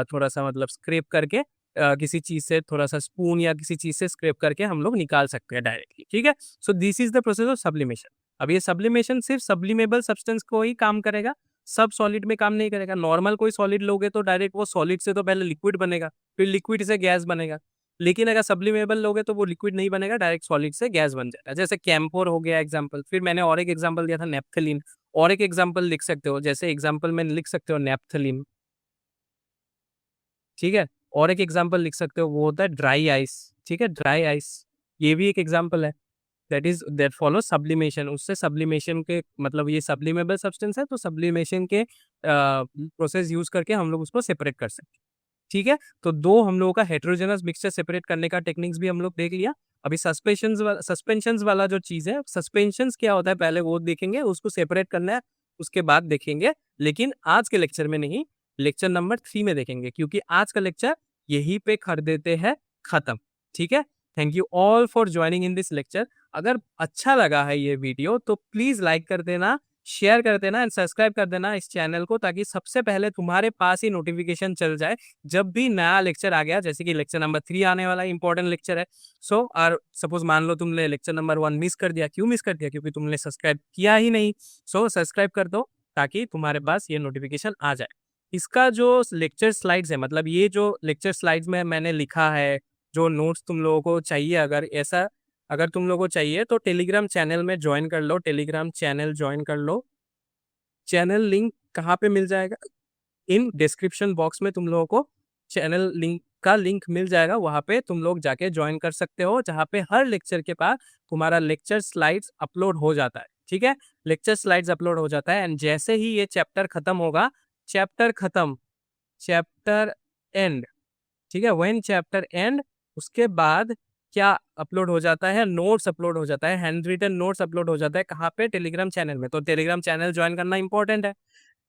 थोड़ा सा मतलब स्क्रैप करके, किसी चीज से थोड़ा सा स्पून या किसी चीज से स्क्रैप करके हम लोग निकाल सकते हैं डायरेक्टली। ठीक है। So this is the process of sublimation. अब ये सब्लिमेशन सिर्फ सब्लिमेबल सब्सटेंस को ही काम करेगा, सब सॉलिड में काम नहीं करेगा। नॉर्मल कोई सॉलिड लोगे तो डायरेक्ट वो सॉलिड से तो पहले लिक्विड बनेगा, फिर लिक्विड से गैस बनेगा। लेकिन अगर सब्लिमेबल लोगे तो वो लिक्विड नहीं बनेगा, डायरेक्ट सॉलिड से गैस बन जाएगा। जैसे कैम्फोर हो गया एग्जांपल। फिर मैंने और एक एग्जांपल दिया था नेप्थलीन, और एक एग्जांपल लिख सकते हो, जैसे एग्जांपल में लिख सकते हो नेप्थलीन। ठीक है। और एक एग्जांपल लिख सकते हो, वो होता है ड्राई आइस। ठीक है, ड्राई आइस ये भी एक एग्जांपल है, दैट फॉलो सब्लिमेशन। उससे सब्लिमेशन के मतलब ये सब्लिमेबल सब्सटेंस है, तो सब्लिमेशन के प्रोसेस यूज करके हम लोग उसको सेपरेट कर सकते हैं। ठीक है। तो दो हम लोगों का हेट्रोजेनस मिक्सचर सेपरेट करने का टेक्निक्स भी हम लोग देख लिया। अभी सस्पेंशंस वाला जो चीज है, सस्पेंशंस क्या होता है पहले वो देखेंगे, उसको सेपरेट करना है उसके बाद देखेंगे, लेकिन आज के लेक्चर में नहीं, लेक्चर नंबर 3 में देखेंगे, क्योंकि आज का लेक्चर यहीं पे कर देते हैं खत्म। ठीक है। Thank you all for joining in this lecture. अगर अच्छा लगा है ये वीडियो तो प्लीज लाइक कर देना, शेयर कर देना एंड सब्सक्राइब कर देना इस चैनल को, ताकि सबसे पहले तुम्हारे पास ही नोटिफिकेशन चल जाए जब भी नया लेक्चर आ गया। जैसे कि लेक्चर नंबर 3 आने वाला इंपॉर्टेंट लेक्चर है। सो और सपोज मान लो तुमने लेक्चर नंबर 1 मिस कर दिया। क्यों मिस कर दिया, क्योंकि तुमने सब्सक्राइब किया ही नहीं। सो सब्सक्राइब कर दो ताकि तुम्हारे पास ये नोटिफिकेशन आ जाए। इसका जो लेक्चर स्लाइड्स है, मतलब ये जो लेक्चर स्लाइड्स में मैंने लिखा है, जो नोट्स तुम लोगों को चाहिए, अगर तुम लोगों को चाहिए तो टेलीग्राम चैनल में ज्वाइन कर लो, टेलीग्राम चैनल ज्वाइन कर लो। चैनल लिंक कहाँ पे मिल जाएगा, इन डिस्क्रिप्शन बॉक्स में तुम लोगों को चैनल लिंक का लिंक मिल जाएगा, वहां पे तुम लोग जाके ज्वाइन कर सकते हो, जहाँ पे हर लेक्चर के पास तुम्हारा लेक्चर स्लाइड्स अपलोड हो जाता है। ठीक है। लेक्चर स्लाइड्स अपलोड हो जाता है एंड जैसे ही ये चैप्टर खत्म होगा, चैप्टर खत्म, चैप्टर एंड, ठीक है, व्हेन चैप्टर एंड, उसके बाद क्या अपलोड हो जाता है, नोट्स अपलोड हो जाता है, हैंड रिटन नोट्स अपलोड हो जाता है। कहाँ पे, टेलीग्राम चैनल में। तो टेलीग्राम चैनल ज्वाइन करना इंपॉर्टेंट है,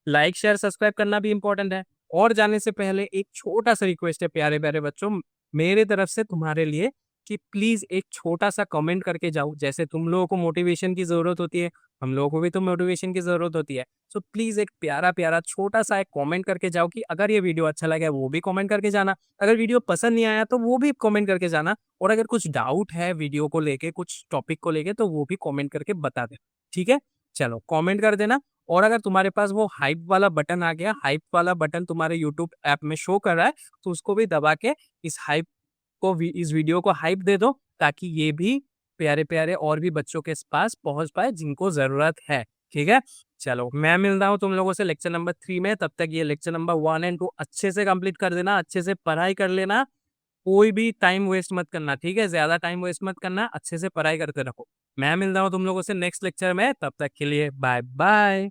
लाइक शेयर सब्सक्राइब करना भी इंपॉर्टेंट है। और जाने से पहले एक छोटा सा रिक्वेस्ट है प्यारे प्यारे बच्चों, मेरे तरफ से तुम्हारे लिए, कि प्लीज एक छोटा सा कमेंट करके जाओ। जैसे तुम लोगों को मोटिवेशन की जरूरत होती है, हम लोगों को भी तो मोटिवेशन की जरूरत होती है। सो प्लीज एक प्यारा प्यारा छोटा सा एक कमेंट करके जाओ, कि अगर ये वीडियो अच्छा लगा वो भी कमेंट करके जाना, अगर वीडियो पसंद नहीं आया तो वो भी कमेंट करके जाना, और अगर कुछ डाउट है वीडियो को लेके, कुछ टॉपिक को लेके, तो वो भी कमेंट करके बता देना। ठीक है। चलो कमेंट कर देना। और अगर तुम्हारे पास वो हाइप वाला बटन आ गया, हाइप वाला बटन तुम्हारे यूट्यूब ऐप में शो कर रहा है, तो उसको भी दबा के इस वीडियो को हाइप दे दो, ताकि ये भी प्यारे प्यारे और भी बच्चों के पास पहुंच पाए जिनको जरूरत है। ठीक है। चलो मैं मिल रहा हूँ तुम लोगों से लेक्चर नंबर 3 में। तब तक ये लेक्चर नंबर 1 एंड 2 अच्छे से कंप्लीट कर देना, अच्छे से पढ़ाई कर लेना, कोई भी टाइम वेस्ट मत करना। ठीक है, ज्यादा टाइम वेस्ट मत करना, अच्छे से पढ़ाई करते रहो। मैं मिल रहा हूँ तुम लोगों से नेक्स्ट लेक्चर में, तब तक के लिए बाय बाय।